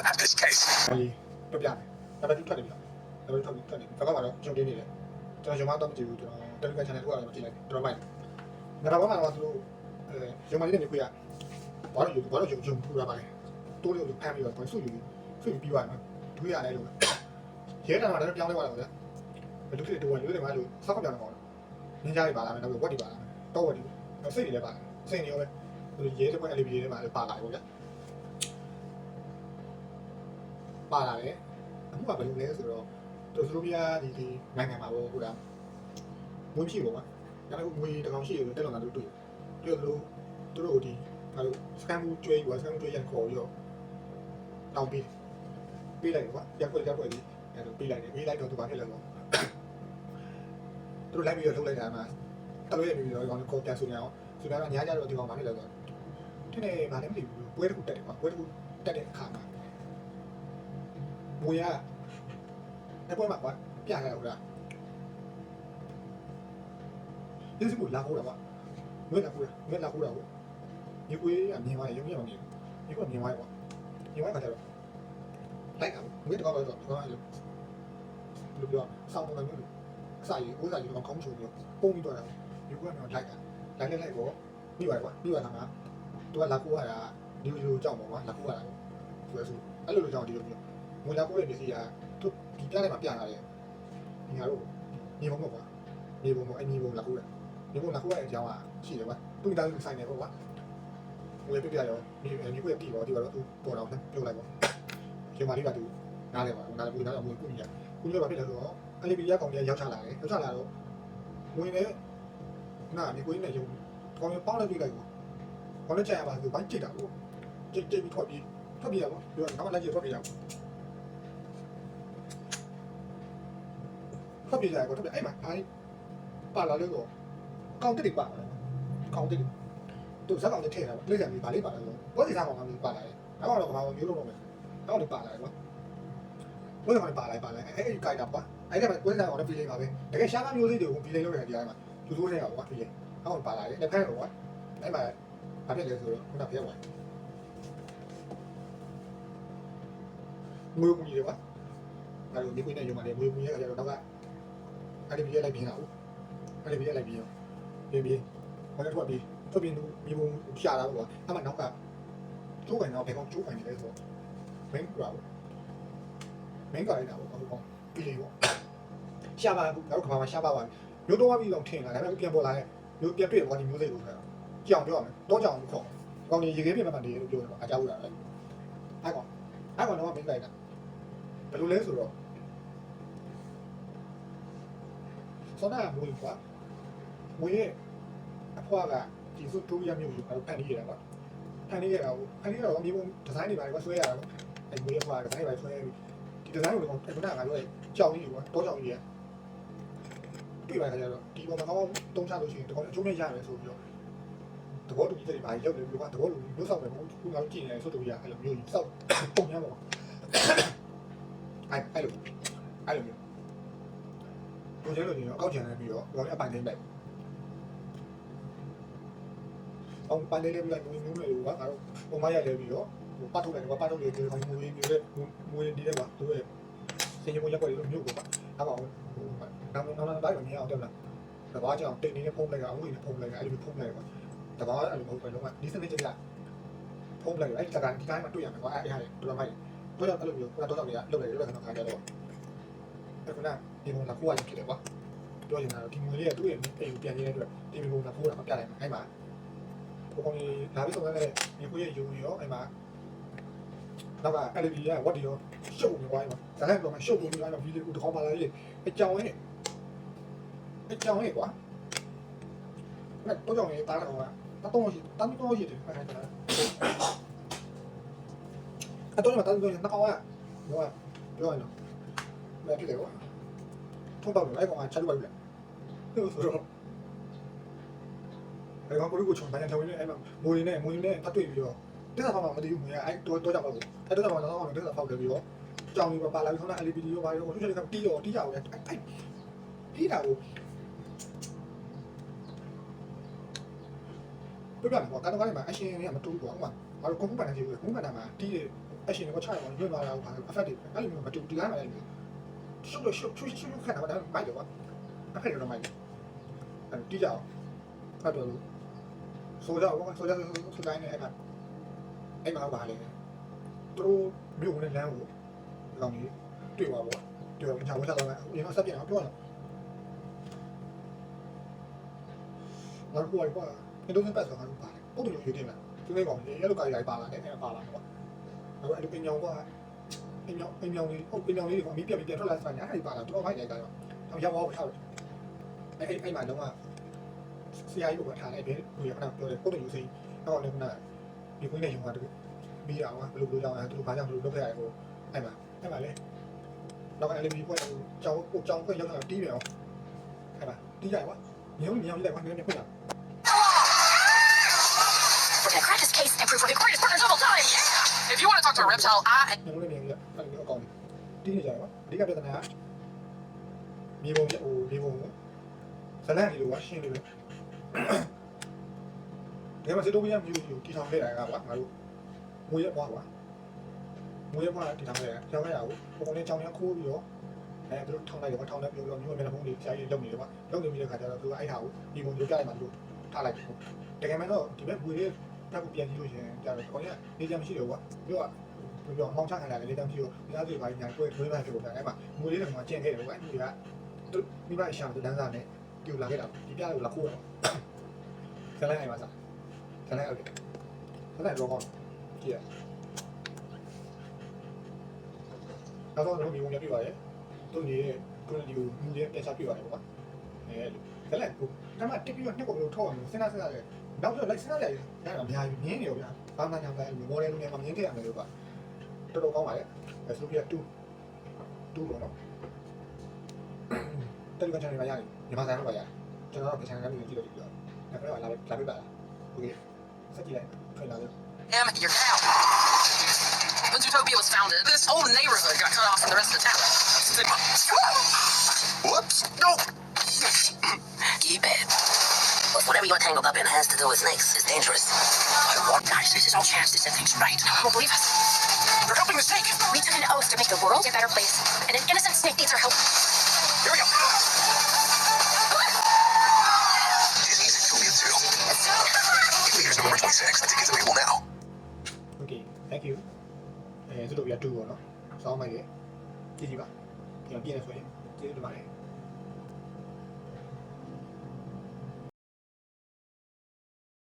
at this case. ပြပြမယ်ဒါပေမဲ့ထွက်နေပြီလားဒါပေမဲ့ထွက်နေပြီဘာကမှတော့ကျွန်တော်တင်းနေတယ်ကျွန်တော်ရုံမတော့မကြည့်ဘူးကျွန်တော် Telegram channel ကိုလည်းမကြည့်လိုက်တော်မိုက်ငါတော့ကတော့သူတို့ရုံမလေးနဲ့ကိုရဘာလို့ယူထူတာပါလဲတိုးလေးကိုဖမ်းပြီးတော့ဆွယူပြီးသွားတယ်ဒူးရတယ်လို့ရဲတာတော့ပြောင်းလဲသွားတယ်ဗျာဘယ်လိုဖြစ်တူဝင်လို့လဲငါလို့စောက်ပြောင်းနေပါတော့နင်းကြရပါလားနောက်ဝက်တွေပါလားတော့ဝက်တွေစိတ်တွေလည်းပါစိတ်နေရောပဲရဲတဲ့ဘက် LB တွေမှာလည်းပါလာတယ်ဗျာပါလာတယ်အခုကဘယ်လိုလဲဆိုတော့သူတို့ပြဒီနိုင်ငံမှာပေါ့ဟုတ်လားမွေးဖြစ်ပေါ့ကွာဒါပေမဲ့မွေးတကောင်ရှိတယ်တက်လောင်တာတို့တွေ့ပြီးတော့သူတို့ဒီငါတို့စကန်မှုကျွေးကွာစကန်မှုကျွေးရခေါ်ပြီးတော့တောင်းပေးလိုက်ကွာရက်ွက်ဒီအဲ့လိုပေးလိုက်တယ်ပေးလိုက်တော့သူဘာဖြစ်လဲဆိုသူတို့လိုက်ပြီးတော့လှုပ်လိုက်တာမှတလို့ရပြီးတော့ဒီကောင်ကိုပြန်ဆိုနေအောင်ဆိုတော့ညာကြတော့ဒီကောင်ဘာဖြစ်လဲဆိုတော့ဒီနေ့ဘာလဲမသိဘူးပွဲတစ်ခုတက်တယ်ကွာပွဲတစ်ခုတက်တဲ့အခါမှာမွေးရအဲ့ပွဲမှာကွာပြရတယ်ဟုတ်လားဒီစကူလာခေါ်တာကွာမင်းလာခေါ်တာကိုဒီကွေးအမြင်ပါရုံးရအောင်ဒီကွေးမြင်ပါကွာမြင်ပါခါကျတော့လိုက်တာမင်းတော့တော့ဒီကောင်အဲ့လိုပြောစောင်းပုံမျိုးအစာကြီးဥစားကြီးတော့ကောင်းချုံပြီးပုံပြီးတော့ဒီကွေးကတော့လိုက်ပေါ့ပြီးပါကွာပြီးပါလားငါသူကလာခေါ်ရတာဒီလိုကြောက်ပါကွာလာခေါ်ရတာဆိုဆိုအဲ့လိုကြောက်ဒီလိုမျိုးငွေလာခေါ်တဲ့ပစ္စည်းကသူဒီပြားထဲမှာပြလာတယ်ငါတို့မြေပုံပေါ့ကွာမြေပုံပေါ့အဲ့မြေပုံလာခေါ်တယ်ဒီကုန်းလာခုရဲ့အကြောင်းကရှိတယ်ကွာသူ့တားသူဆိုင်နေပေါ့ကွာဟိုပြပြရောဒီကုရဲ့တီပေါ့ဒီကတော့သူပေါ်တော့ပြုတ်လိုက်ပေါ့ဒီမှာလေးကသူနားတယ်ပါနားဘူးနားတော့မွေးကုညာကုညာဘာဖြစ်လဲဆိုတော့အဲ့ဒီပြရကောင်ကြီးရောက်ချလာတယ်ရောက်ချလာတော့ဝင်နေနာဒီကုနဲ့ရုံကောင်ရပေါင်းလိုက်ပြလိုက်ပေါ့ခေါင်းနဲ့ကြံရပါဆိုဘိုင်းကြိတ်တာပေါ့ကြိတ်ပြီးထွက်ပြီးရပေါ့ပြောတော့ငါမလိုက်ကြထွက်ပြေးရပေါ့ထွက်ပြေးကြရပေါ့ထွက်ပြေးအဲ့မှာအားပါလာလို့တော့ကောင်းတက်ပါလားကောင်းတက်သူဇက်ကောင်နဲ့ထည့်တာပေါ့ပြိဿံကြီးဗာလေးပါလားဘောစီစားကောင်ကမျိုးပါလာတယ်နောက်တော့ကဘာမျိုးလုံးတော့မယ်နောက်တော့ပါလာတယ်ကွာဘောစီကောင်ပါလာအဲ့ဒီကြိုက်တာကွာအဲ့ဒီမှာဘောစီစားကောင်နဲ့ပြေးလိုက်ပါပဲတကယ်ရှားကားမျိုးစိတွေကိုပြေးလိုက်လို့ရတယ်ဒီအားမှာသူစိုးနေရကွာပြေးနောက်တော့ပါလာတယ်လက်ဖက်တော့ကွာအဲ့မှာဘာဖြစ်လဲဆိုတော့ခုနကဖျက်သွားမွေးကူကြီးတယ်ကွာအဲ့လိုဒီကွင်းနဲ့ရုံမှာလေမွေးကူကြီးကကြတော့တော့ကအဲ့ဒီပြေးလိုက်ပြင်တာဟုတ်အဲ့ဒီပြေးလိုက်ပြင်ပြေးဘာလဲထွက်ပြီးမြေပုံရှာတာပေါ့ကွာအဲ့မှာနောက်ကကျိုးကန်တော့ဘယ်ကောင်ကျိုးကန်နေလဲဆိုတော့မင်းကွာမင်းကလည်းတော့ဘာလို့ပြီးလေပေါ့ရှာပါဘူးတော့ကဘာမှရှာပါပါမျိုးတော့ပြီးတော့ထင်လာဒါပေမဲ့ပြန်ပေါ်လာတဲ့မျိုးပြန်တွေ့တော့ဒီမျိုးစိတ်လို့ဆိုတာကြောင်ပြောရမယ်တော့ကြောင်လို့ခေါ်ကောင်ကြီးရေခဲပြင်မှန်တယ်လို့ပြောတယ်အကြောက်တာလေအဲ့ကောင်တော့မင်းကြိုက်တာဘယ်လိုလဲဆိုတော့စောနာမွေးကွာမွေးရဲ့အဖွားကဒီစုတိုးရမျိုးကိုဖန်တီးရတာပါဖန်တီးရတာတော့မြေပုံဒီဇိုင်းတွေပါကွာဆွဲရတာပေါ့အဲမွေးရဲ့ဖွားဒီဇိုင်းတွေပါဆွဲဒီဒီဇိုင်းကိုတော့ခုနကငါတို့ရဲ့ကြောင်ကြီးကွာတော့ကြောင်ကြီးရတွေ့ပါခါကျတော့ဒီပေါ်မှာကောင်းတုံးချလို့ရှိရင်တော့အကျိုးနဲ့ရတယ်ဆိုပြီးတော့သဘောတူကြီးတွေပါရောက်တယ်ပြီးတော့သဘောတူမျိုးဆောက်မယ်ဘုခုငါတို့ကြည့်နေဆိုတူရအဲ့လိုမျိုးစောက်ပုံရပါပေါ့အဲ့လိုမျိုးဘယ်လိုလဲတော့အောက်ချန်နေပြီးတော့ဒီအပိုင်နေလိုက်အောင်ပန်းလေးလေးလိုက်မျိုးလေးကွာငါတို့ပုံမရလဲပြီးတော့ပတ်ထုတ်လိုက်ကွာပတ်ထုတ်လေးဒီကောင်မွေးမျိုးလေးမွေးဒီလေးကွာသူရဲ့စင်ရမရက်ွက်လေးလိုမျိုးကွာအဲ့ကောင်နောက်တိုင်းမမြင်အောင်တက်လာတဘာကြောင့်တိတ်နေဖုံးလိုက်ကအခုနေဖုံးလိုက်အဲ့လိုဖုံးလိုက်ကွာတဘာအဲ့လိုမဟုတ်ပဲလုံးဝဒီစနစ်ကြဖုံးလိုက်အဲ့ဒီတကန်ဒီတိုင်းမှာတွေ့ရမယ်ကွာအဲ့ဟာတော်မိုက်တော့ကြောင့်အဲ့လိုမျိုးကတော့ကြောင့်နေရလုတ်လိုက်လုတ်ခဏခါကြတော့အဲ့ခုနဒီပုံလာကိုရဖြစ်တယ်ကွာပြောချင်တာတော့ဒီမွေးလေးကသူ့ရဲ့အိမ်ပြန်နေတဲ့အတွက်ဒီပုံလာကိုရမှာပြလိုက်မှာအဲ့မှာဘုံကြီးလာပြီးဆုံးတဲ့ဒီကိုရဲ့ယူရောအဲ့မှာနောက်က LED ကဝတ်ဒီရောရှုပ်နေသွားပြီ။ဒါလည်းတော့ရှုပ်နေသွားတော့ဗီဒီယိုတစ်ခေါက်ပါလာလေအကြောင်းရဲ့ကွာ။အဲ့တော့ကြောင့်လေတားတော့ကတော့ရှိတယ်အဲ့ဒါ။အဲ့တော့မှတားတော့နှစ်ကောင်ကပြောရတော့မဖြစ်တယ်ကွာ။ထုံးတော့အဲ့ကောင်ကချက်လို့ပဲ။ဟုတ်ဆိုတော့အဲ့ကောင်ကိုချုံတိုင်းထောင်းနေအဲ့မှာမွေးနေအတွေ့ပြီးတော့တက်တာမှမသိဘူးငါအဲ့တော့ကြောက်ပါဘူးအဲ့တော့မှတော့တက်တာဖောက်တယ်ပြီးတော့ကြောင်ပြီးပါလာပြီးခေါင်းက LED ရောပါရောသူချက်ကတီးရောအဲ့တီးတာကိုပြပြတော့ကတော့ကနေမှာအရှင်တွေကမတူဘူးကွာဥမာ ငါတို့ကွန်ပျူတာနဲ့ကြည့်လို့ကွန်ပျူတာမှာတီးတယ်အရှင်ကချရအောင်ညွှန်သွားတာဘာအဖက်တွေအဲ့လိုမျိုးမတူဒီလိုင်းမှာလည်းရှုပ်ရှုပ်ခက်တာဒါမိုက်တယ်ကွာအဖက်တွေတော့မိုက်တယ်အဲ့တီးကြအောင်ဖတ်တော့ဆိုကြတော့ဆိုတိုင်းနဲ့အဲ့မှာပါလေသူတို့မြို့ဝင်လမ်းကိုလောင်ကြီးတွေ့ပါပေါ့တွေ့တော့ကျွန်တော်ဝတ်စားတော့ဒီမှာဆက်ပြန်အောင်ပြောရအောင်ငါတို့ကွာအင်ဒိုနီးပတ်ဆိုငါတို့ပါတယ်ပုတ်တယ်ရွေးတင်လာသူလေးကောင်ရေလိုကာရီပါလာတယ်အဲ့ပါလာတော့ငါတို့အဲ့ဒီပင်ညောင်ကွာပင်ညောင်လေးဟုတ်ပင်ညောင်လေးကအမီးပြထွက်လာစမ်းညာအဲ့ဒီပါလာတော့မိုက်တယ်ကတော့ရောက်သွားတော့အဲ့မှာတော့ဆရာကြီးကထားလိုက်တယ်သူကခဏပြောတယ်ပုတ်တယ်ယူစိတော့လည်းခဏဒီကွင်းနဲ့ယူသွားတယ်ပြီးတော့ဘယ်လိုကြောင်းလဲသူတို့ဘာကြောင့်သူတို့လုပ်ခဲ့ရတယ်ကိုအဲ့မှာလေတော့အဲ့လိုမျိုးပေါ့ကြောင်းခွင့်ရောက်တာတီးတယ်အောင်အဲ့မှာတီးကြကွာမြေုံလိုက်ကွာနည်းနည်းခွင့်ရ Crack his case and prove we're the greatest partners of all time. Yeah. If you want to talk to a reptile,မြေုံလေးအဲ့လိုအကောင်တီးနေကြကွာအဓိကပြဿနာကမြေပုံဇလန်ဒီလိုကရှင်းနေတယ်ဒီမှာစစ်တိုးပြရမျိုးတီထောင်ခဲ့တာကကွာငါတို့ငွေရပွားကွာငွေရပွားတီထောင်ခဲ့တာကြောင်းခဲ့တာကိုပုံနဲ့ကြောင်းရခိုးပြီးတော့သူတို့ထောင်လိုက်တယ်ကွာထောင်လိုက်ပြီးတော့မျိုးမျက်နှာဖုံးတွေဆရာကြီးလုံနေတယ်ကွာလုံနေပြီးတဲ့ခါကျတော့သူကအဲ့ဟာကိုဒီပုံမျိုးပြလိုက်မှသူထားလိုက်တယ်တကယ်မှတော့ဒီဘက်ငွေလေးတက်ကိုပြန်ကြည့်လို့ရှိရင်ကြာတော့ခေါင်းကနေကြမရှိတော့ကွာပြောအမောင်းချခံရတယ်လေတောင်ကြည့်လို့ဒီသားတွေဘာညာကိုယ်ထွေးမှဖြစ်လို့အဲ့မှာငွေလေးကကျန်ခဲ့တယ်ကွာအဲ့ဒီကသူမိဘရှာသူတန်းစားနဲ့ပြူလာခဲ့တာဒီပြားကိုလာခိုးတော့ဇလန်အိမ်မှာစားဇလန်ဟုတ်တယ်ဇလန်တော့ကောင်းကြည့်ရနောက်တော့ဒီဝင်ရပြပါရဲ့သူ့ရဲ့ကိုယ်ဒီကိုမြင်ပြန်ချပြပါလေကွာဇလန်ကိုဒါမှတက်ပြီးတော့နှစ်ကိုထောက်အောင်စဉ်းစားရတယ်နောက်တော့လိုက်စဉ်းစားရတယ်ဒါကအများကြီးမြင်နေရောဗျာဘာမှညာပဲမော်ဒယ်လိုမျိုးမြင်ခဲ့ရတယ်လို့ကတော်တော်ကောင်းပါလေဆိုပြီး2ပေါ့နော်တယ်လီဂရမ် channel မှာရတယ်မြန်မာဆိုင်မှာရတယ်ကျွန်တော်တို့ channel လေးကိုကြည့်လို့ပြောတယ်ဒါကတော့လာပြပါလားโอเคစက်ကြည့်လိုက်ထွက်လာတယ် your cow. When Zootopia was founded, this whole neighborhood got cut off from the rest of the town. Whoops. No. Keep it. But whatever you're tangled up in has to do with snakes is dangerous. Guys, this is our chance to set things right. No one will believe us. You're helping the snake. We took an oath to make the world a better place, and an innocent snake needs our help. Here we go. Disney's Zootopia 2. Theaters November 26th. Tickets available now. Okay, thank you. သူတို့ပြ2ပေါ့နော်စောင်းမိုက်ရေကြည့်ကြည့်ပါပြန်ပြည့်နေဆိုရင်ကျေးဇူးတင်ပါတယ်